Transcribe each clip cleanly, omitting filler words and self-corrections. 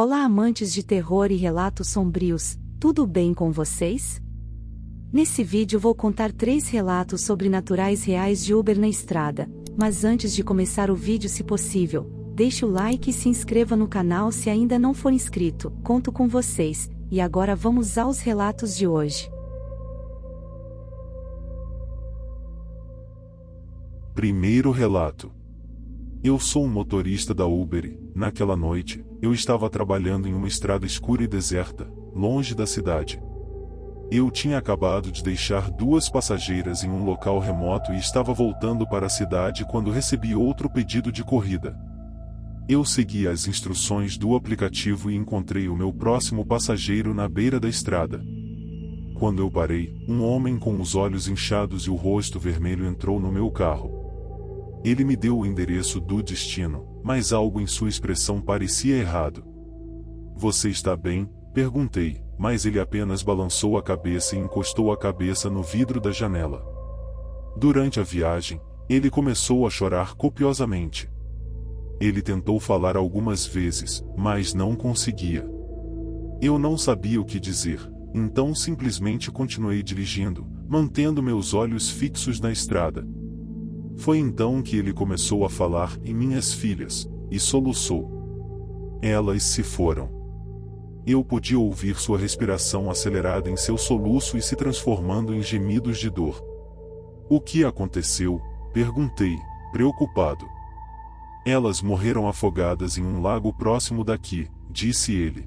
Olá, amantes de terror e relatos sombrios, tudo bem com vocês? Nesse vídeo vou contar 3 relatos sobrenaturais reais de Uber na estrada, mas antes de começar o vídeo, se possível, deixe o like e se inscreva no canal se ainda não for inscrito. Conto com vocês, e agora vamos aos relatos de hoje. Primeiro relato. Eu sou um motorista da Uber e, naquela noite, eu estava trabalhando em uma estrada escura e deserta, longe da cidade. Eu tinha acabado de deixar 2 passageiras em um local remoto e estava voltando para a cidade quando recebi outro pedido de corrida. Eu segui as instruções do aplicativo e encontrei o meu próximo passageiro na beira da estrada. Quando eu parei, um homem com os olhos inchados e o rosto vermelho entrou no meu carro. Ele me deu o endereço do destino, mas algo em sua expressão parecia errado. "Você está bem?", perguntei, mas ele apenas balançou a cabeça e encostou a cabeça no vidro da janela. Durante a viagem, ele começou a chorar copiosamente. Ele tentou falar algumas vezes, mas não conseguia. Eu não sabia o que dizer, então simplesmente continuei dirigindo, mantendo meus olhos fixos na estrada. Foi então que ele começou a falar em minhas filhas, e soluçou. Elas se foram. Eu podia ouvir sua respiração acelerada em seu soluço e se transformando em gemidos de dor. "O que aconteceu?", perguntei, preocupado. "Elas morreram afogadas em um lago próximo daqui", disse ele.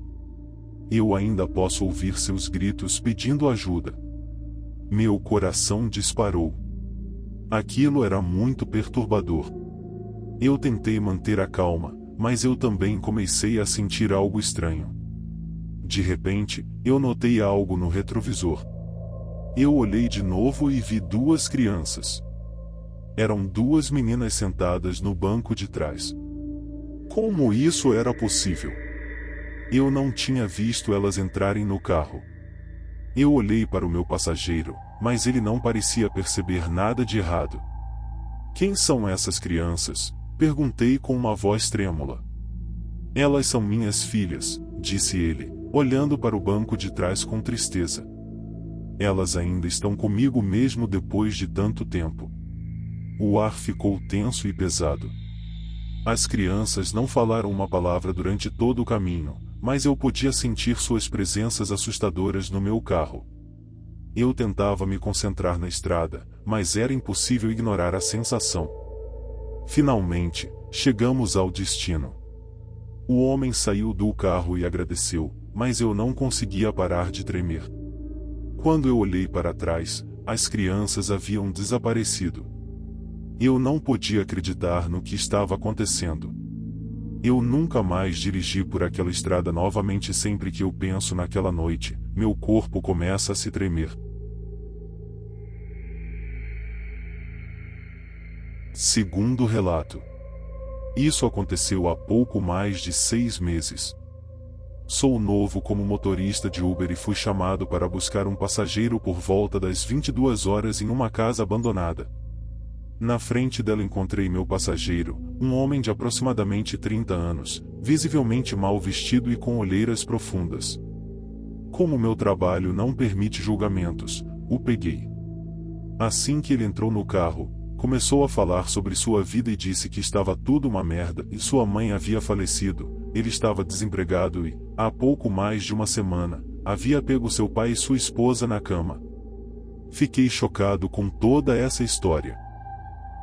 "Eu ainda posso ouvir seus gritos pedindo ajuda." Meu coração disparou. Aquilo era muito perturbador. Eu tentei manter a calma, mas eu também comecei a sentir algo estranho. De repente, eu notei algo no retrovisor. Eu olhei de novo e vi 2 crianças. Eram 2 meninas sentadas no banco de trás. Como isso era possível? Eu não tinha visto elas entrarem no carro. Eu olhei para o meu passageiro, mas ele não parecia perceber nada de errado. "Quem são essas crianças?", perguntei com uma voz trêmula. "Elas são minhas filhas", disse ele, olhando para o banco de trás com tristeza. "Elas ainda estão comigo mesmo depois de tanto tempo." O ar ficou tenso e pesado. As crianças não falaram uma palavra durante todo o caminho, mas eu podia sentir suas presenças assustadoras no meu carro. Eu tentava me concentrar na estrada, mas era impossível ignorar a sensação. Finalmente, chegamos ao destino. O homem saiu do carro e agradeceu, mas eu não conseguia parar de tremer. Quando eu olhei para trás, as crianças haviam desaparecido. Eu não podia acreditar no que estava acontecendo. Eu nunca mais dirigi por aquela estrada novamente. Sempre que eu penso naquela noite, meu corpo começa a se tremer. Segundo relato. Isso aconteceu há pouco mais de 6 meses. Sou novo como motorista de Uber e fui chamado para buscar um passageiro por volta das 22 horas em uma casa abandonada. Na frente dela encontrei meu passageiro, um homem de aproximadamente 30 anos, visivelmente mal vestido e com olheiras profundas. Como meu trabalho não permite julgamentos, o peguei. Assim que ele entrou no carro, começou a falar sobre sua vida e disse que estava tudo uma merda e sua mãe havia falecido, ele estava desempregado e, há pouco mais de uma semana, havia pego seu pai e sua esposa na cama. Fiquei chocado com toda essa história.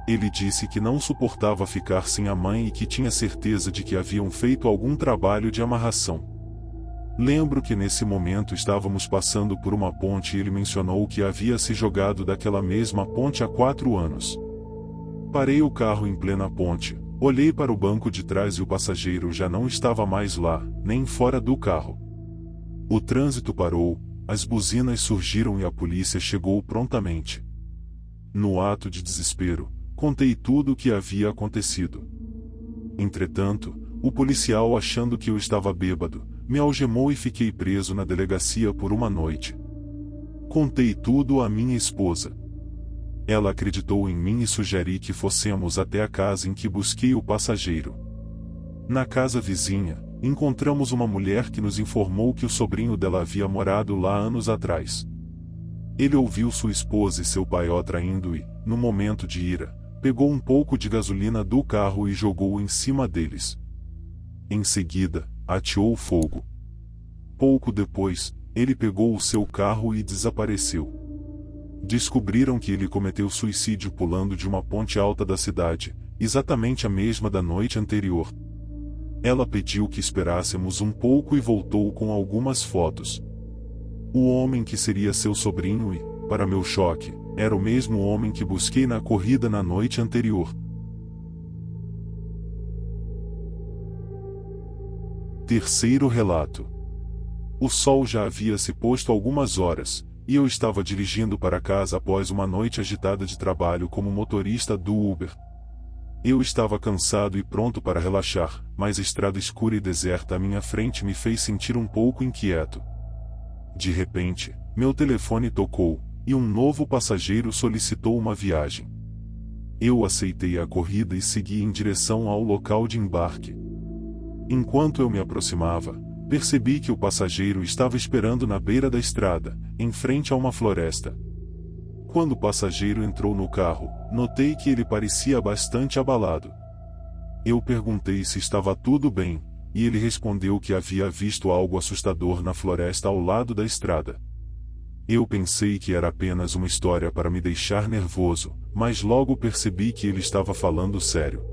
Ele disse que não suportava ficar sem a mãe e que tinha certeza de que haviam feito algum trabalho de amarração. Lembro que nesse momento estávamos passando por uma ponte e ele mencionou que havia se jogado daquela mesma ponte há 4 anos. Parei o carro em plena ponte, olhei para o banco de trás e o passageiro já não estava mais lá, nem fora do carro. O trânsito parou, as buzinas surgiram e a polícia chegou prontamente. No ato de desespero, contei tudo o que havia acontecido. Entretanto, o policial, achando que eu estava bêbado, me algemou e fiquei preso na delegacia por uma noite. Contei tudo à minha esposa. Ela acreditou em mim e sugeri que fossemos até a casa em que busquei o passageiro. Na casa vizinha, encontramos uma mulher que nos informou que o sobrinho dela havia morado lá anos atrás. Ele ouviu sua esposa e seu pai o traindo e, no momento de ira, pegou um pouco de gasolina do carro e jogou em cima deles. Em seguida, ateou fogo. Pouco depois, ele pegou o seu carro e desapareceu. Descobriram que ele cometeu suicídio pulando de uma ponte alta da cidade, exatamente a mesma da noite anterior. Ela pediu que esperássemos um pouco e voltou com algumas fotos. O homem que seria seu sobrinho e, para meu choque, era o mesmo homem que busquei na corrida na noite anterior. Terceiro relato. O sol já havia se posto algumas horas, e eu estava dirigindo para casa após uma noite agitada de trabalho como motorista do Uber. Eu estava cansado e pronto para relaxar, mas a estrada escura e deserta à minha frente me fez sentir um pouco inquieto. De repente, meu telefone tocou, e um novo passageiro solicitou uma viagem. Eu aceitei a corrida e segui em direção ao local de embarque. Enquanto eu me aproximava, percebi que o passageiro estava esperando na beira da estrada, em frente a uma floresta. Quando o passageiro entrou no carro, notei que ele parecia bastante abalado. Eu perguntei se estava tudo bem, e ele respondeu que havia visto algo assustador na floresta ao lado da estrada. Eu pensei que era apenas uma história para me deixar nervoso, mas logo percebi que ele estava falando sério.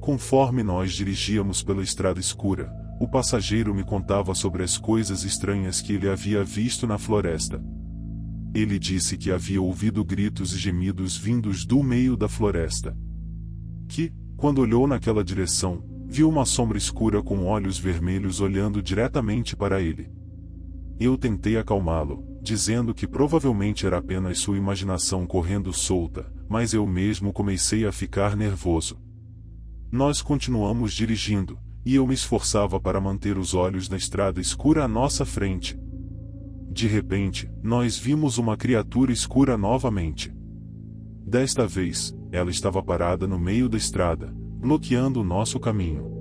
Conforme nós dirigíamos pela estrada escura, o passageiro me contava sobre as coisas estranhas que ele havia visto na floresta. Ele disse que havia ouvido gritos e gemidos vindos do meio da floresta. Que, quando olhou naquela direção, viu uma sombra escura com olhos vermelhos olhando diretamente para ele. Eu tentei acalmá-lo, dizendo que provavelmente era apenas sua imaginação correndo solta, mas eu mesmo comecei a ficar nervoso. Nós continuamos dirigindo, e eu me esforçava para manter os olhos na estrada escura à nossa frente. De repente, nós vimos uma criatura escura novamente. Desta vez, ela estava parada no meio da estrada, bloqueando o nosso caminho.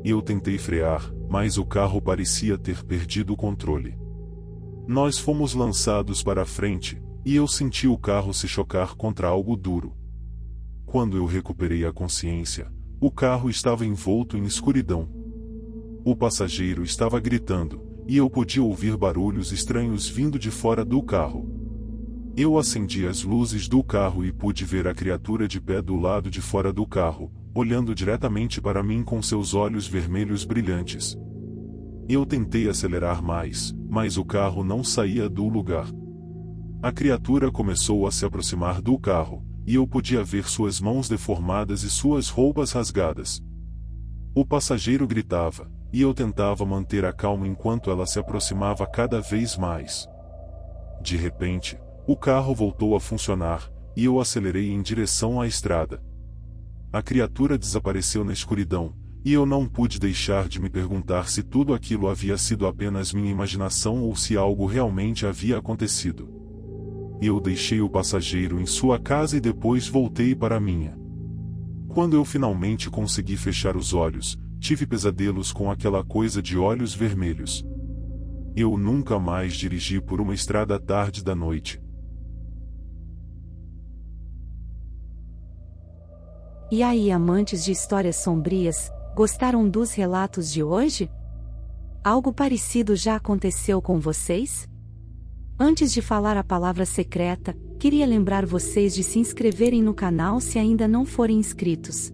Eu tentei frear, mas o carro parecia ter perdido o controle. Nós fomos lançados para a frente, e eu senti o carro se chocar contra algo duro. Quando eu recuperei a consciência, o carro estava envolto em escuridão. O passageiro estava gritando, e eu podia ouvir barulhos estranhos vindo de fora do carro. Eu acendi as luzes do carro e pude ver a criatura de pé do lado de fora do carro, olhando diretamente para mim com seus olhos vermelhos brilhantes. Eu tentei acelerar mais, mas o carro não saía do lugar. A criatura começou a se aproximar do carro, e eu podia ver suas mãos deformadas e suas roupas rasgadas. O passageiro gritava, e eu tentava manter a calma enquanto ela se aproximava cada vez mais. De repente, o carro voltou a funcionar, e eu acelerei em direção à estrada. A criatura desapareceu na escuridão, e eu não pude deixar de me perguntar se tudo aquilo havia sido apenas minha imaginação ou se algo realmente havia acontecido. Eu deixei o passageiro em sua casa e depois voltei para a minha. Quando eu finalmente consegui fechar os olhos, tive pesadelos com aquela coisa de olhos vermelhos. Eu nunca mais dirigi por uma estrada tarde da noite. E aí, amantes de histórias sombrias, gostaram dos relatos de hoje? Algo parecido já aconteceu com vocês? Antes de falar a palavra secreta, queria lembrar vocês de se inscreverem no canal se ainda não forem inscritos.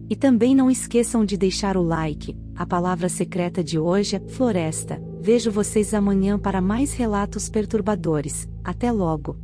E também não esqueçam de deixar o like. A palavra secreta de hoje é floresta. Vejo vocês amanhã para mais relatos perturbadores. Até logo!